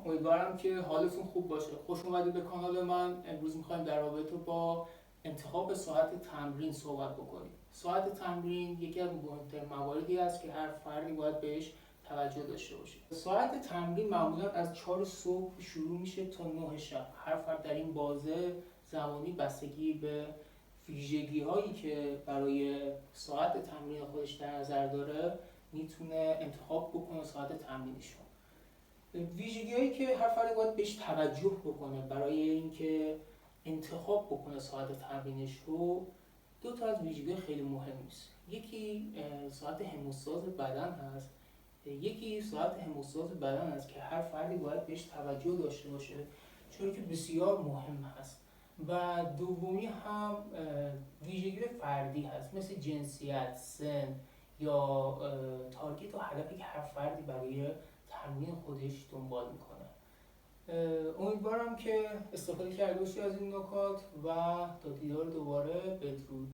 امیدوارم که حالتون خوب باشه. خوش اومدید به کانال من. امروز میخوایم در رابطه با انتخاب ساعت تمرین صحبت بکنیم. ساعت تمرین یکی از مهمترین مواردی است که هر فردی باید بهش توجه داشته باشه. ساعت تمرین معمولا از 4 صبح شروع میشه تا 9 شب. هر فرد در این بازه زمانی بستگی به ویژگی هایی که برای ساعت تمرین خودش در نظر داره میتونه انتخاب بکنه ساعت تمرینش رو. ویژگی هایی که هر فرد باید بهش توجه بکنه برای اینکه انتخاب بکنه ساعت تمرینش رو، دو تا از ویژگی خیلی مهم است. یکی ساعت هموستاز بدن هست، یکی ساعت هموستاز بدن است که هر فردی باید بهش توجه داشته باشه چون که بسیار مهم هست. و دومی هم ویژگی فردی هست، مثل جنسیت، سن یا تارگت و هدفی که هر فردی برای تمرین خودش دنبال میکنه. امیدوارم که استفاده کرده باشی از این نکات و تا دیدار دوباره. بدرود.